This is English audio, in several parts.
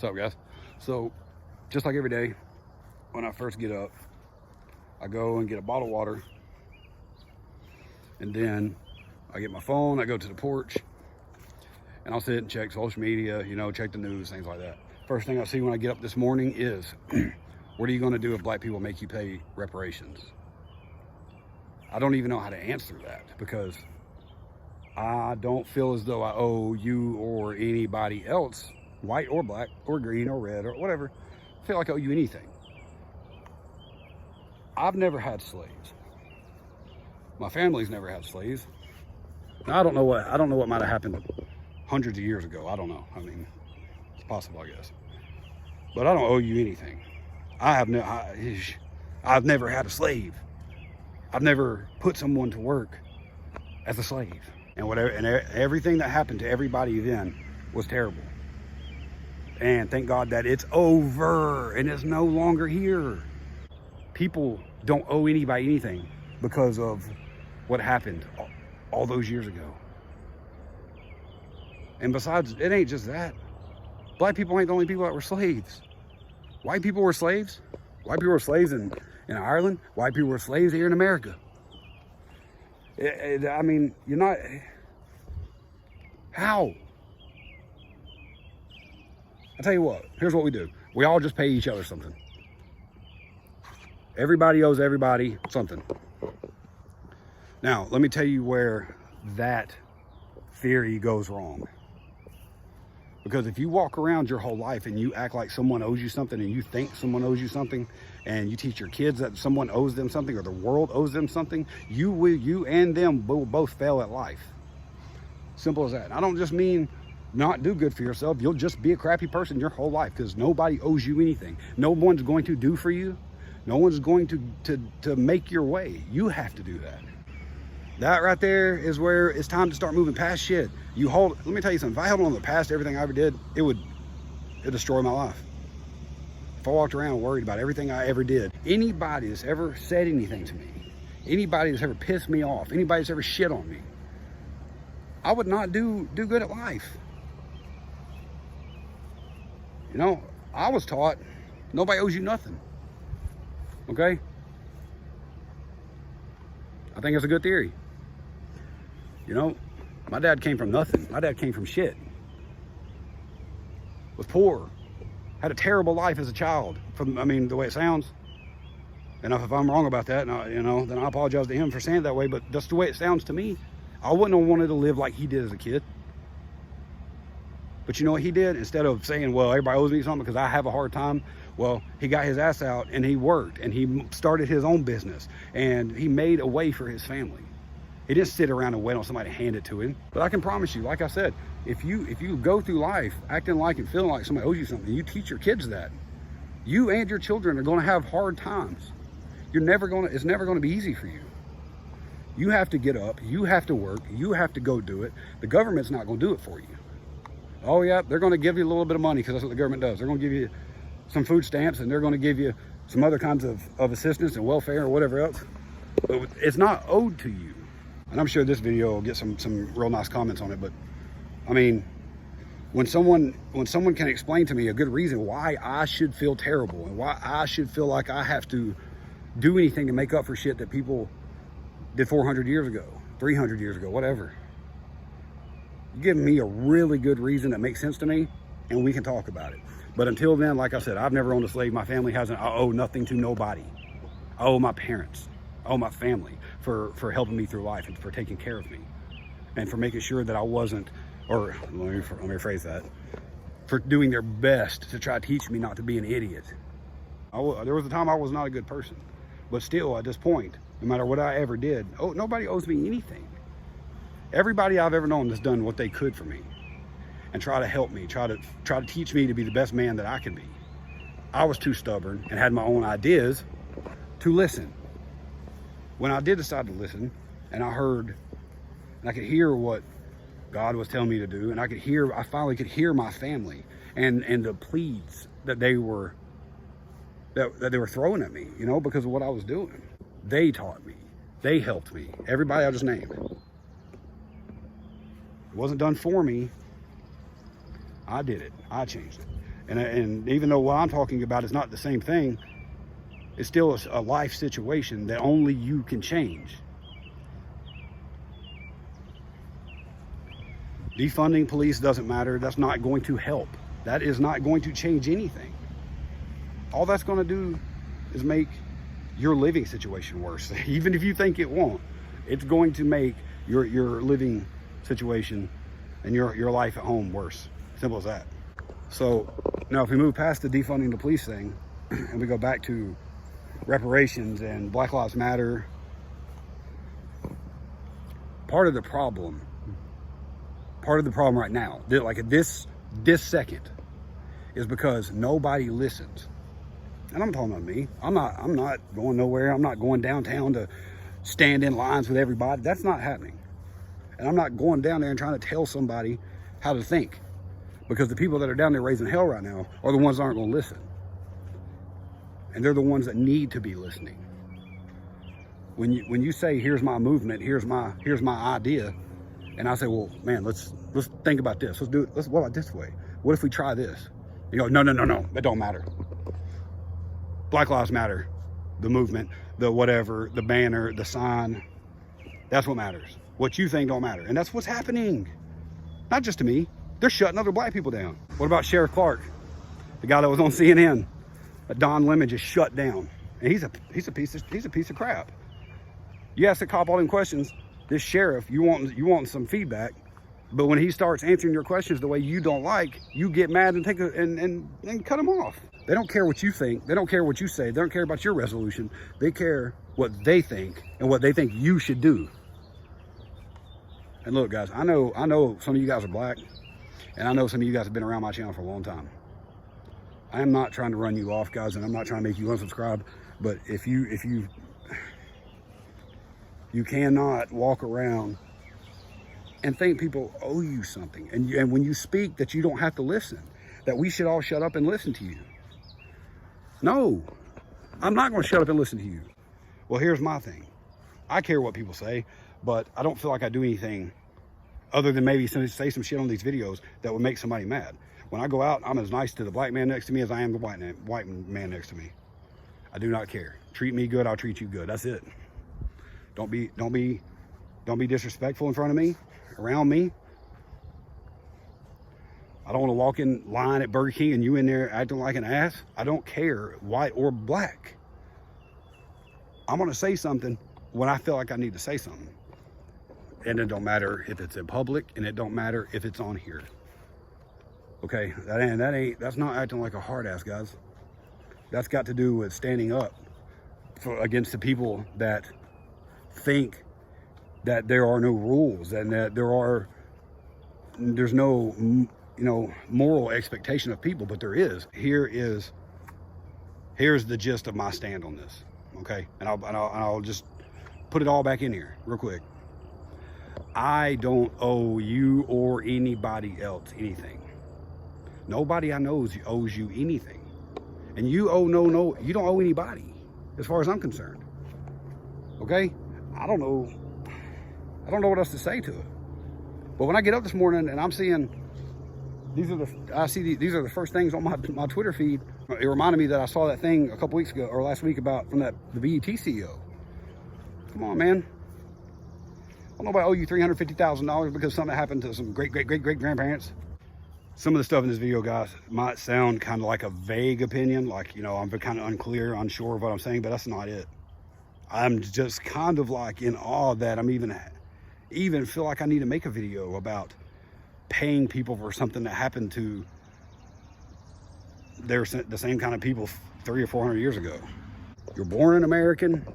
What's up, guys? So, just like every day, when I first get up, I go and get a bottle of water, and then I get my phone, I go to the porch, and I'll sit and check social media, you know, check the news, things like that. First thing I see when I get up this morning is, what are you going to do if black people make you pay reparations? I don't even know how to answer that, because I don't feel as though I owe you or anybody else, white or black or green or red or whatever, I feel like I owe you anything. I've never had slaves. My family's never had slaves. Now, I don't know what might have happened hundreds of years ago. I don't know. I mean, it's possible, I guess. But I don't owe you anything. I've never had a slave. I've never put someone to work as a slave. And everything that happened to everybody then was terrible. And thank God that it's over and it's no longer here. People don't owe anybody anything because of what happened all those years ago. And besides, it ain't just that. Black people ain't the only people that were slaves. White people were slaves. White people were slaves in Ireland. White people were slaves here in America. I mean, you're not... How? I tell you what, here's what we do. We all just pay each other something. Everybody owes everybody something. Now, let me tell you where that theory goes wrong. Because if you walk around your whole life and you act like someone owes you something, and you think someone owes you something, and you teach your kids that someone owes them something, or the world owes them something, you and them will both fail at life. Simple as that. I don't just mean not do good for yourself. You'll just be a crappy person your whole life, because nobody owes you anything. No one's going to do for you. No one's going to make your way. You have to do that. That right there is where it's time to start moving past shit. Let me tell you something. If I held on to the past, everything I ever did, it'd destroy my life. If I walked around worried about everything I ever did, anybody that's ever said anything to me, anybody that's ever pissed me off, anybody that's ever shit on me, I would not do good at life. You know, I was taught nobody owes you nothing. Okay? I think it's a good theory. You know, my dad came from nothing. My dad came from shit. Was poor. Had a terrible life as a child. The way it sounds. And if I'm wrong about that, then I apologize to him for saying it that way, but that's the way it sounds to me. I wouldn't have wanted to live like he did as a kid. But you know what he did? Instead of saying, well, everybody owes me something because I have a hard time, well, he got his ass out and he worked and he started his own business and he made a way for his family. He didn't sit around and wait on somebody to hand it to him. But I can promise you, like I said, if you go through life acting like and feeling like somebody owes you something, you teach your kids that, you and your children are going to have hard times. It's never going to be easy for you. You have to get up, you have to work, you have to go do it. The government's not going to do it for you. Oh yeah, they're going to give you a little bit of money because that's what the government does. They're going to give you some food stamps and they're going to give you some other kinds of assistance and welfare or whatever else. But it's not owed to you. And I'm sure this video will get some real nice comments on it. But I mean, when someone can explain to me a good reason why I should feel terrible and why I should feel like I have to do anything to make up for shit that people did 400 years ago, 300 years ago, whatever. You give me a really good reason that makes sense to me, and we can talk about it. But until then, like I said, I've never owned a slave. My family hasn't. I owe nothing to nobody. I owe my parents. I owe my family for helping me through life and for taking care of me. And for making sure that I wasn't, or let me rephrase that, for doing their best to try to teach me not to be an idiot. There was a time I was not a good person. But still, at this point, no matter what I ever did, nobody owes me anything. Everybody I've ever known has done what they could for me and try to help me, try to teach me to be the best man that I can be. I was too stubborn and had my own ideas to listen. When I did decide to listen, and I heard, and I could hear what God was telling me to do, and I finally could hear my family and the pleas that they were throwing at me, you know, because of what I was doing. They taught me. They helped me. Everybody I just named. It wasn't done for me. I did it. I changed it. And even though what I'm talking about is not the same thing, it's still a life situation that only you can change. Defunding police doesn't matter. That's not going to help. That is not going to change anything. All that's going to do is make your living situation worse. Even if you think it won't, it's going to make your living situation and your life at home worse. Simple as that. So now if we move past the defunding the police thing and we go back to reparations and Black Lives Matter, part of the problem right now, like this second, is because nobody listens. And I'm talking about me. I'm not going nowhere. I'm not going downtown to stand in lines with everybody. That's not happening. And I'm not going down there and trying to tell somebody how to think, because the people that are down there raising hell right now are the ones that aren't going to listen. And they're the ones that need to be listening. When you say, here's my movement, here's my idea, and I say, well, man, let's think about this. Let's do it. What about this way? What if we try this? You go, no, that don't matter. Black Lives Matter, the movement, the whatever, the banner, the sign, that's what matters. What you think don't matter. And that's what's happening. Not just to me. They're shutting other black people down. What about Sheriff Clark? The guy that was on CNN. Don Lemon just shut down. And he's a piece of crap. You ask the cop all them questions, this sheriff, you want some feedback, but when he starts answering your questions the way you don't like, you get mad and and cut him off. They don't care what you think. They don't care what you say. They don't care about your resolution. They care what they think and what they think you should do. And look, guys, I know some of you guys are black, and I know some of you guys have been around my channel for a long time. I am not trying to run you off, guys, and I'm not trying to make you unsubscribe, but if you cannot walk around and think people owe you something, and when you speak that you don't have to listen, that we should all shut up and listen to you. No, I'm not going to shut up and listen to you. Well, here's my thing. I care what people say, but I don't feel like I do anything other than maybe say some shit on these videos that would make somebody mad. When I go out, I'm as nice to the black man next to me as I am the white man next to me. I do not care. Treat me good, I'll treat you good. That's it. Don't be disrespectful in front of me, around me. I don't want to walk in line at Burger King and you in there acting like an ass. I don't care, white or black. I'm going to say something when I feel like I need to say something. And it don't matter if it's in public, and it don't matter if it's on here. Okay, that's not acting like a hard ass, guys. That's got to do with standing up against the people that think that there are no rules and that there's no moral expectation of people, but there is. Here's the gist of my stand on this. Okay, and I'll just put it all back in here real quick. I don't owe you or anybody else anything. Nobody I know owes you anything, and you you don't owe anybody, as far as I'm concerned. Okay, I don't know what else to say to it. But when I get up this morning and I'm seeing these are the first things on my Twitter feed. It reminded me that I saw that thing a couple weeks ago or last week from the BET CEO. Come on, man. I don't know if I owe you $350,000 because something happened to some great grandparents. Some of the stuff in this video, guys, might sound kind of like a vague opinion, like, I'm kind of unsure of what I'm saying, but that's not it. I'm just kind of like in awe that I'm even feel like I need to make a video about paying people for something that happened to the same kind of people 300 or 400 years ago. You're born an American.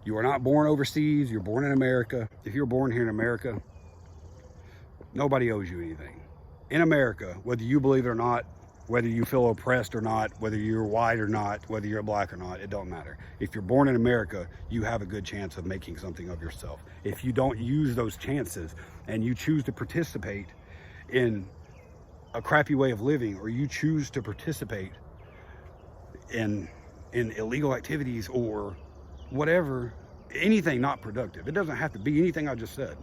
You are not born overseas. You're born in America. If you're born here in America, nobody owes you anything. In America, whether you believe it or not, whether you feel oppressed or not, whether you're white or not, whether you're black or not, it don't matter. If you're born in America, you have a good chance of making something of yourself. If you don't use those chances and you choose to participate in a crappy way of living, or you choose to participate in illegal activities or whatever, anything not productive. It doesn't have to be anything I just said.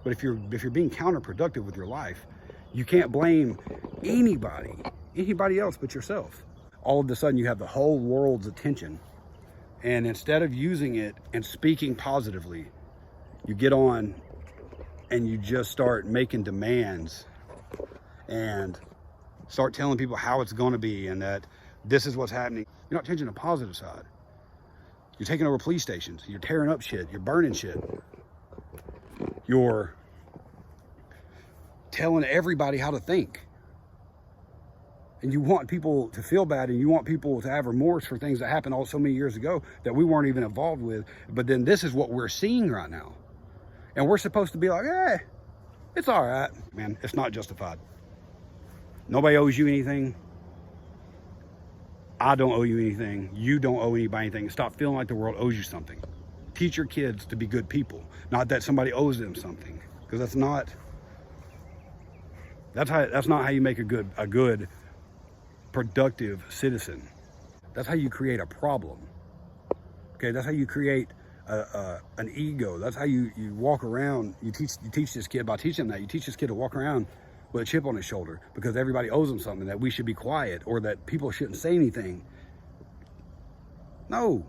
But if you're being counterproductive with your life, You can't blame anybody else but yourself. All of a sudden, you have the whole world's attention. And instead of using it and speaking positively, you get on and you just start making demands and start telling people how it's going to be and that this is what's happening. You're not changing the positive side. You're taking over police stations. You're tearing up shit. You're burning shit. You're telling everybody how to think. And you want people to feel bad, and you want people to have remorse for things that happened so many years ago that we weren't even involved with. But then this is what we're seeing right now. And we're supposed to be like, eh, it's all right. Man, it's not justified. Nobody owes you anything. I don't owe you anything. You don't owe anybody anything. Stop feeling like the world owes you something. Teach your kids to be good people, not that somebody owes them something, because that's not how you make a good productive citizen. That's how you create a problem. Okay, that's how you create an ego. That's how you walk around. You teach this kid, by teaching that, you teach this kid to walk around with a chip on his shoulder because everybody owes him something, that we should be quiet or that people shouldn't say anything. No,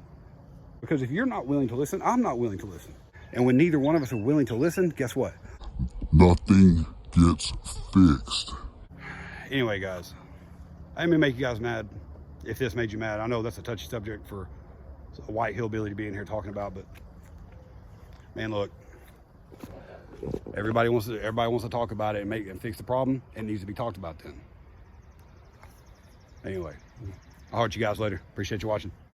because if you're not willing to listen, I'm not willing to listen. And when neither one of us are willing to listen, guess what? Nothing gets fixed. Anyway, guys, I didn't mean to make you guys mad. If this made you mad, I know that's a touchy subject for a white hillbilly to be in here talking about, but man, look, everybody wants to talk about it and fix the problem. It needs to be talked about then. Anyway, I'll talk to you guys later. Appreciate you watching.